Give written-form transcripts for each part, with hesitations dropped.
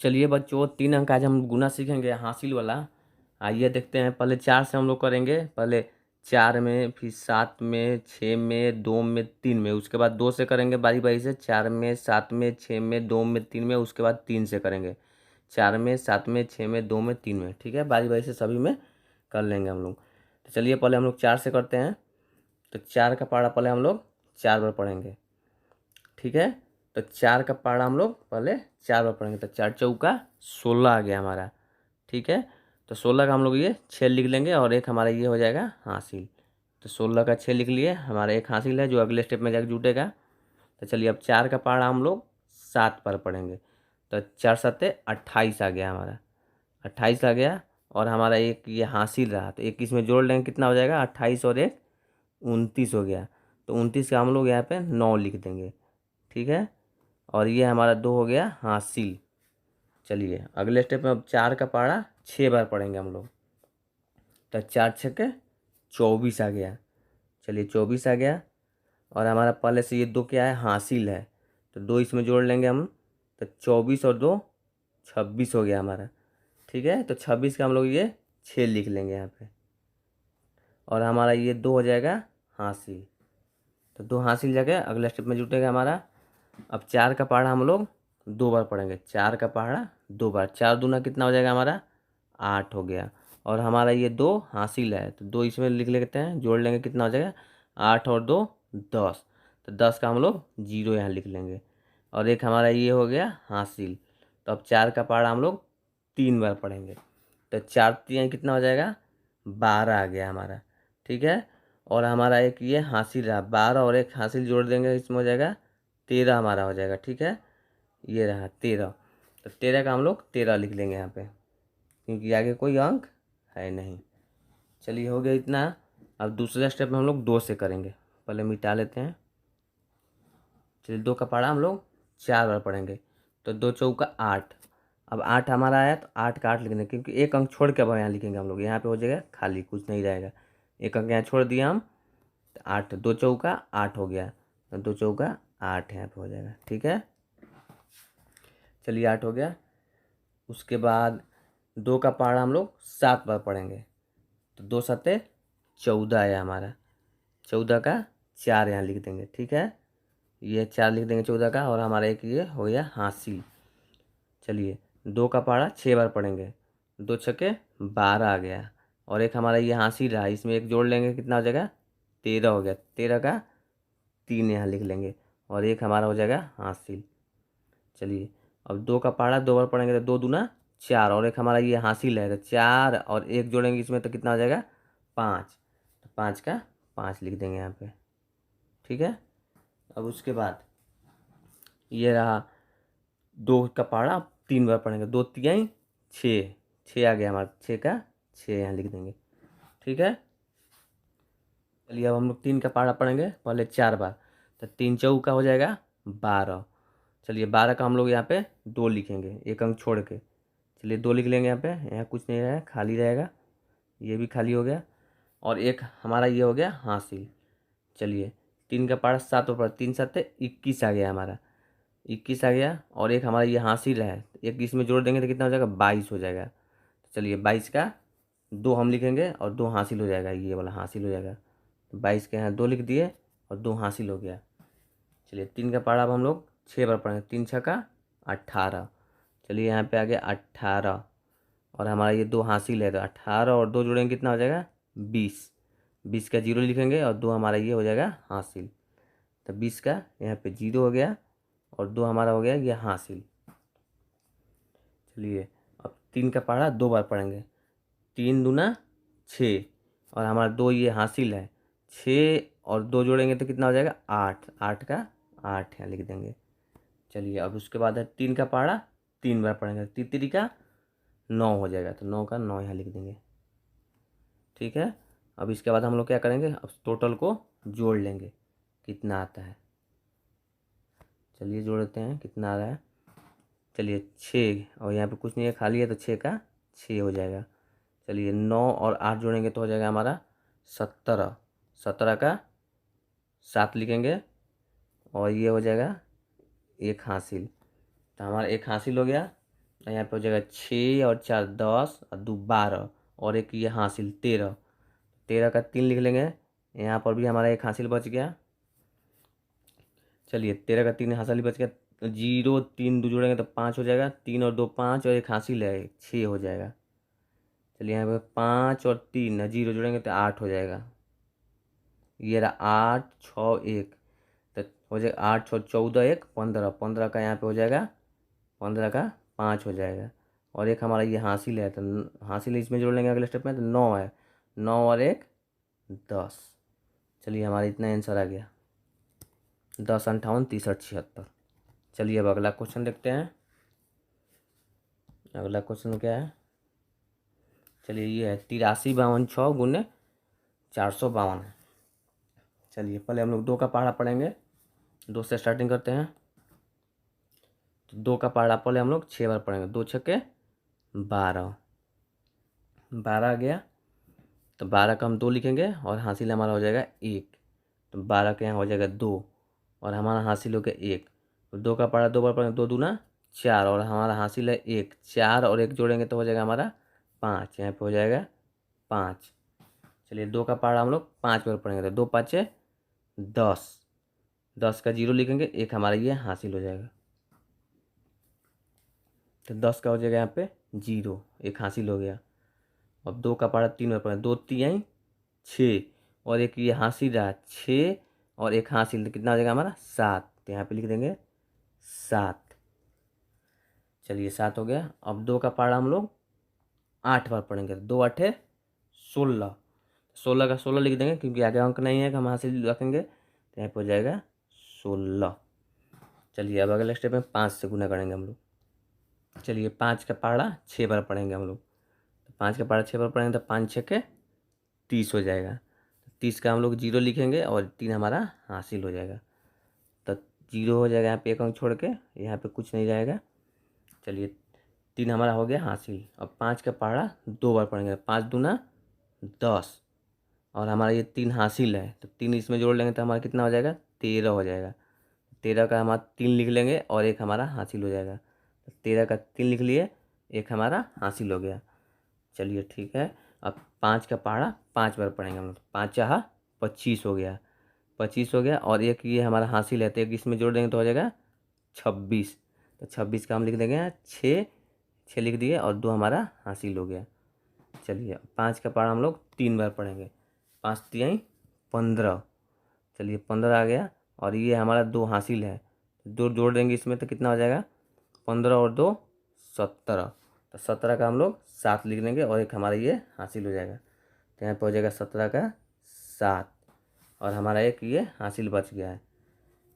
चलिए बच्चों, 3 अंक आज हम गुना सीखेंगे हासिल वाला। आइए देखते हैं। पहले 4 से हम लोग करेंगे। पहले 4 में, फिर 7 में, 6 में, 2 में, 3 में। उसके बाद 2 से करेंगे बारी बारी से। 4 में, 7 में, 6 में, 2 में, 3 में। उसके बाद 3 से करेंगे। 4 में, 7 में, 6 में, 2 में, 3 में। ठीक है, बारी बारी से सभी में कर लेंगे हम लोग। तो चलिए पहले हम लोग 4 से करते हैं। तो 4 का पहाड़ा पहले हम लोग 4 बार पढ़ेंगे। ठीक है, तो 4 का पहाड़ा हम लोग पहले 4 बार पढ़ेंगे। तो 4 चौका 16 आ गया हमारा। ठीक है, तो 16 का हम लोग ये 6 लिख लेंगे और एक हमारा ये हो जाएगा हासिल। तो 16 का 6 लिख लिए, हमारा एक हासिल है जो अगले स्टेप में जाकर जुटेगा। तो चलिए अब 4 का पहाड़ा हम लोग 7 बार पढ़ेंगे। तो 4 सत्ते 28 आ गया हमारा। 28 आ गया और हमारा एक ये हासिल रहा, तो एक इसमें जोड़ लेंगे, कितना हो जाएगा 28 और एक 29 हो गया। तो 29 का हम लोग यहाँ पे 9 लिख देंगे। ठीक है, और ये हमारा 2 हो गया हासिल। चलिए अगले स्टेप में अब 4 का पहाड़ा 6 बार पढ़ेंगे हम लोग। तो 4 छक्के 24 आ गया। चलिए 24 आ गया और हमारा पहले से ये 2 क्या है, हासिल है। तो 2 इसमें जोड़ लेंगे हम। तो 24 और 2 26 हो गया हमारा। ठीक है, तो 26 का हम लोग ये 6 लिख लेंगे यहाँ पे और हमारा ये 2 हो जाएगा हासिल। तो 2 हासिल जगह अगले स्टेप में जुटेगा हमारा। अब 4 का पहाड़ा हम लोग 2 बार पढ़ेंगे। 4 का पहाड़ा 2 बार, 4 दूना कितना हो जाएगा हमारा 8 हो गया। और हमारा ये 2 हासिल है, तो 2 इसमें लिख लेते हैं, जोड़ लेंगे, कितना हो जाएगा 8 और 2 10। तो 10 का हम लोग 0 यहाँ लिख लेंगे और एक हमारा ये हो गया हासिल। तो अब 4 का पहाड़ा हम लोग 3 बार पढ़ेंगे। तो 4 3 कितना हो जाएगा 12 आ गया हमारा। ठीक है, और हमारा एक ये हासिल रहा 12 और एक हासिल जोड़ देंगे, इसमें हो जाएगा 13 हमारा हो जाएगा। ठीक है, ये रहा 13। तो 13 का हम लोग 13 लिख लेंगे यहाँ पे, क्योंकि आगे कोई अंक है नहीं। चलिए हो गया इतना। अब दूसरे स्टेप में हम लोग 2 से करेंगे। पहले मिटा लेते हैं। चलिए 2 का पहाड़ा हम लोग 4 बार पढ़ेंगे। तो 2 चौका 8। अब 8 हमारा आया तो 8 का 8 लिख देंगे, क्योंकि एक अंक छोड़ के अब यहाँ लिखेंगे हम लोग। यहाँ पे हो जाएगा खाली, कुछ नहीं रहेगा। एक अंक यहाँ छोड़ दिया हम, तो 8, 2 चौका 8 हो गया। तो 2 चौका 8 यहाँ पे हो जाएगा। ठीक है, चलिए 8 हो गया। उसके बाद 2 का पहाड़ा हम लोग 7 बार पढ़ेंगे। तो 2 सत्ते 14 आया हमारा। 14 का 4 यहाँ लिख देंगे। ठीक है, ये 4 लिख देंगे 14 का, और हमारा एक ये हो गया हासिल। चलिए 2 का पहाड़ा 6 बार पढ़ेंगे। 2 छक्के 12 आ गया और एक हमारा ये हासिल रहा, इसमें एक जोड़ लेंगे, कितना हो जाएगा 13 हो गया। 13 का 3 यहाँ लिख लेंगे और एक हमारा हो जाएगा हासिल। चलिए अब 2 का पहाड़ा 2 बार पढ़ेंगे। तो 2 दूना 4 और एक हमारा ये हासिल है, तो 4 और एक जोड़ेंगे इसमें, तो कितना हो जाएगा 5। तो 5 का 5 लिख देंगे यहाँ पे। ठीक है, अब उसके बाद ये रहा 2 का पहाड़ा 3 बार पढ़ेंगे। 2 तिहाई 6, 6 आ गया हमारा। 6 का 6 यहाँ लिख देंगे। ठीक है, चलिए अब हम लोग 3 का पहाड़ा पढ़ेंगे पहले 4 बार। तो 3 चौका हो जाएगा 12। चलिए 12 का हम लोग यहाँ पे 2 लिखेंगे, एक अंक छोड़ के। चलिए 2 लिख लेंगे यहाँ पे, यहाँ कुछ नहीं रहेगा, खाली रहेगा। ये भी खाली हो गया और एक हमारा ये हो गया हासिल। चलिए 3 का पहाड़ा 7 ऊपर, 3 सत्ते 21 आ गया हमारा। 21 आ गया और एक हमारा ये हासिल है, एक इसमें जोड़ देंगे तो कितना हो जाएगा 22 हो जाएगा। तो चलिए 22 का 2 हम लिखेंगे और 2 हासिल हो जाएगा, ये वाला हासिल हो जाएगा। तो 22 के यहाँ 2 लिख दिए और 2 हासिल हो गया। चलिए 3 का पहाड़ा अब हम लोग 6 बार पढ़ेंगे। 3 छक्का 18। चलिए यहाँ पे आ गया 18 और हमारा ये 2 हासिल है, तो 18 और 2 जोड़ेंगे, कितना हो जाएगा 20। 20 का 0 लिखेंगे और 2 हमारा ये हो जाएगा हासिल। तो 20 का यहाँ पे 0 हो गया और 2 हमारा हो गया ये हासिल। चलिए अब 3 का पहाड़ा 2 बार पढ़ेंगे। 3 दूना 6 और हमारा 2 ये हासिल है। 6 और 2 जोड़ेंगे तो कितना हो जाएगा 8। 8 का 8 यहाँ लिख देंगे। चलिए अब उसके बाद है 3 का पहाड़ा 3 बार पढ़ेंगे। 3 का 9 हो जाएगा, तो 9 का 9 यहाँ लिख देंगे। ठीक है, अब इसके बाद हम लोग क्या करेंगे, अब टोटल को जोड़ लेंगे, कितना आता है। चलिए जोड़ते हैं, कितना आ रहा है। चलिए 6 और यहाँ पे कुछ नहीं है, खाली है, तो 6 का 6 हो जाएगा। चलिए 9 और 8 जोड़ेंगे तो हो जाएगा हमारा 17। 17 का 7 लिखेंगे और ये हो जाएगा एक हासिल। तो हमारा एक हासिल हो गया यहाँ पे हो जाएगा 6 और 4 10 और 2 12 और एक ये हासिल 13। 13 का 3 लिख लेंगे। यहाँ पर भी हमारा एक हासिल बच गया। चलिए 13 का 3 हासिल बच गया। 0 3 2 जोड़ेंगे तो 5 हो जाएगा। 3 और 2 5 और एक हासिल है 6 हो जाएगा। चलिए यहाँ पे 5 और 3 0 जोड़ेंगे तो 8 हो जाएगा। ये रहा 8 6 1 तो हो जाएगा 8 6 14 1 15। 15 का यहाँ पे हो जाएगा 15 का 5 हो जाएगा। और एक हमारा ये हासिल है तो हासिल इसमें जोड़ लेंगे अगले स्टेप में तो 9 है। 9 और एक 10। चलिए हमारा इतना आंसर आ गया 10 58 63 76। चलिए अब अगला क्वेश्चन देखते हैं। अगला क्वेश्चन क्या है? चलिए ये है 83 52 6 गुने 452 है। चलिए पहले हम लोग 2 का पहाड़ा पढ़ेंगे। 2 से स्टार्टिंग करते हैं। तो 2 का पहाड़ा पहले हम लोग 6 बार पढ़ेंगे। 2 छक्के 12। 12 आ गया तो 12 का हम 2 लिखेंगे और हासिल हमारा हो जाएगा 1। तो 12 के यहाँ हो जाएगा 2 और हमारा हासिल हो गया 1। तो 2 का पहाड़ा 2 बार पढ़ेंगे। 2 दूना 4 और हमारा हासिल है 1। 4 और 1 जोड़ेंगे तो हो जाएगा हमारा 5। यहाँ पे हो जाएगा 5। चलिए 2 का पहाड़ा हम लोग 5 बार पढ़ेंगे। तो 2 5 10। 10 का 0 लिखेंगे। 1 हमारा ये हासिल हो जाएगा। तो 10 का हो जाएगा यहाँ पे 0 एक हासिल हो गया। अब 2 का पहाड़ा 3 बार पढ़ेंगे। 2 3 6 और एक ये हासिल रहा 6 और एक हासिल तो कितना हो जाएगा हमारा 7। तो यहाँ पे लिख देंगे 7। चलिए 7 हो गया। अब 2 का पहाड़ा हम लोग 8 बार पढ़ेंगे। 2 8 16। 16 का 16 लिख देंगे क्योंकि आगे अंक नहीं है कि हम हासिल रखेंगे। तो यहाँ पे हो जाएगा 16। चलिए अब अगले स्टेप में 5 से गुना करेंगे हम लोग। चलिए 5 का पहाड़ा 6 बार पढ़ेंगे हम लोग। तो 5 का पहाड़ा 6 बार पढ़ेंगे तो 5 6 30 हो जाएगा। 30 का हम लोग 0 लिखेंगे और 3 हमारा हासिल हो जाएगा। तो 0 हो जाएगा यहाँ पे एक अंक छोड़ के। यहाँ पे कुछ नहीं जाएगा। चलिए 3 हमारा हो गया हासिल। अब 5 का पहाड़ा 2 बार पढ़ेंगे। 5 दूना 10 और हमारा ये 3 हासिल है तो 3 इसमें जोड़ लेंगे तो हमारा कितना हो जाएगा 13 हो जाएगा। 13 का हमारा 3 लिख लेंगे और एक हमारा हासिल हो जाएगा। तो 13 का 3 लिख लिए। एक हमारा हासिल हो गया। चलिए ठीक है। अब 5 का पहाड़ा 5 बार पढ़ेंगे हम लोग। 5 चाहा 25 हो गया। 25 हो गया और एक ये हमारा हासिल है तो एक इसमें जोड़ देंगे तो हो जाएगा 26। तो 26 का हम लिख देंगे 6। 6 लिख दिए और 2 हमारा हासिल हो गया। चलिए 5 का पहाड़ा हम लोग 3 बार पढ़ेंगे। 5 3 15। चलिए 15 आ गया और ये हमारा 2 हासिल है। 2 जोड़ देंगे इसमें तो कितना हो जाएगा 15 और 2 17। तो 17 का हम लोग 7 लिख देंगे और एक हमारा ये हासिल हो जाएगा। तो यहाँ पर हो जाएगा 17 का 7 और हमारा एक ये हासिल बच गया है।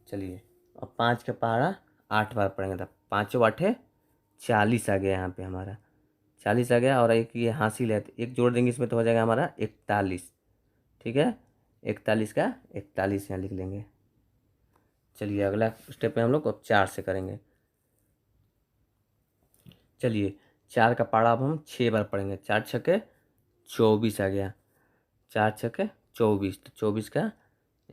चलिए अब 5 का पहाड़ा 8 बार पढ़ेंगे। तो 5 8 40 आ गया यहाँ पे हमारा 40 आ गया और एक ये हासिल है तो एक जोड़ देंगे इसमें तो हो जाएगा हमारा 41। ठीक है 41 का 41 यहाँ लिख लेंगे। चलिए अगला स्टेप में हम लोग अब 4 से करेंगे। चलिए 4 का पहाड़ा अब हम 6 बार पढ़ेंगे। 4 छक्के 24 आ गया। 4 छक्के 24 तो 24 का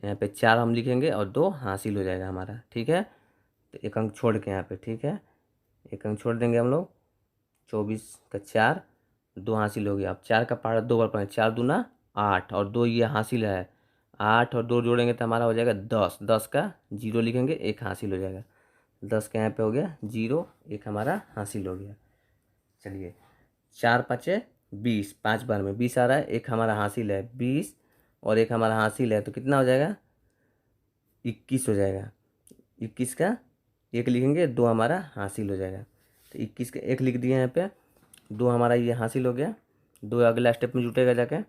यहाँ पे 4 हम लिखेंगे और 2 हासिल हो जाएगा हमारा। ठीक है तो एक अंक छोड़ के यहाँ पे ठीक है एक अंक छोड़ देंगे हम लोग। 24 का 4 2 हासिल हो गया। अब 4 का पहाड़ा 2 बार पढ़ेंगे। 4 दूना 8 और 2 ये हासिल है 8 और 2 जोड़ेंगे तो हमारा हो जाएगा 10। 10 का 0 लिखेंगे एक हासिल हो जाएगा। 10 का यहाँ पे हो गया 0 एक हमारा हासिल हो गया। चलिए 4 5 20 5 बार में 20 आ रहा है। एक हमारा हासिल है 20 और एक हमारा हासिल है तो कितना हो जाएगा 21 हो जाएगा। 21 का एक लिखेंगे 2 हमारा हासिल हो जाएगा। तो 21 का एक लिख दिए यहाँ पे 2 हमारा ये हासिल हो गया। 2 अगला स्टेप में जुटेगा जाके।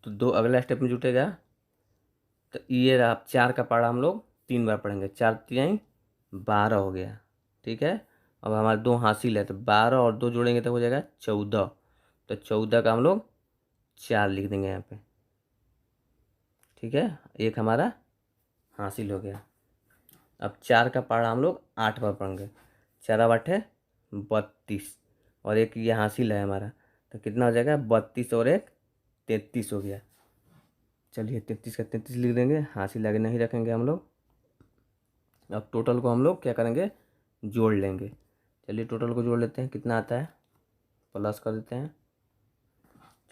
तो 2 अगला स्टेप में जुटेगा तो ये रहा। 4 का पहाड़ा हम लोग 3 बार पढ़ेंगे। 4 3 12 हो गया। ठीक है अब हमारे 2 हासिल है तो 12 और 2 जोड़ेंगे तो हो जाएगा 14। तो 14 का हम लोग 4 लिख देंगे यहाँ पे। ठीक है एक हमारा हासिल हो गया। अब 4 का पहाड़ा हम लोग 8 बार पढ़ेंगे। 4 8 32 और एक ये हासिल है हमारा तो कितना हो जाएगा 32 और एक 33 हो गया। चलिए 33 का 33 लिख देंगे हासिल आगे नहीं रखेंगे हम लोग। अब टोटल को हम लोग क्या करेंगे जोड़ लेंगे। चलिए टोटल को जोड़ लेते हैं, कितना आता है, प्लस कर देते हैं।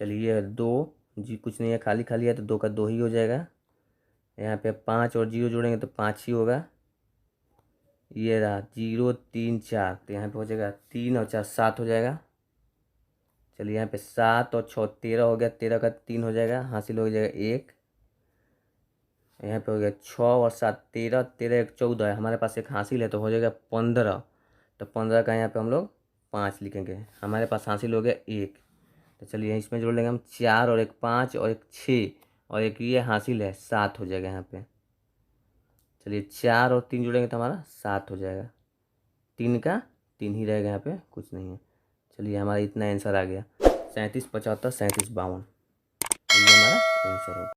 चलिए 2 जी कुछ नहीं है, खाली खाली है तो 2 का 2 ही हो जाएगा। यहाँ पे 5 और 0 जोड़ेंगे तो 5 ही होगा। ये रहा 0 3 4, तो यहाँ पे हो जाएगा 3 और 4 7 हो जाएगा। चलिए यहाँ पे 7 और 6 13 हो गया, 13 का 3 हो जाएगा, हासिल हो जाएगा 1। यहाँ पे हो गया 6 और 7 13, 13 1 14 है, हमारे पास एक हासिल है तो हो जाएगा 15। तो 15 का यहाँ पे हम लोग 5 लिखेंगे, हमारे पास हासिल हो गया 1। तो चलिए इसमें जोड़ लेंगे हम 4 और 1 5 और 1 6 और एक ये हासिल है 7 हो जाएगा यहाँ पे। चलिए 4 और 3 जोड़ेंगे तो हमारा 7 हो जाएगा, 3 का 3 ही रहेगा, यहाँ पे कुछ नहीं है। चलिए हमारा इतना आंसर आ गया 37 75 37 52, ये हमारा आंसर होगा।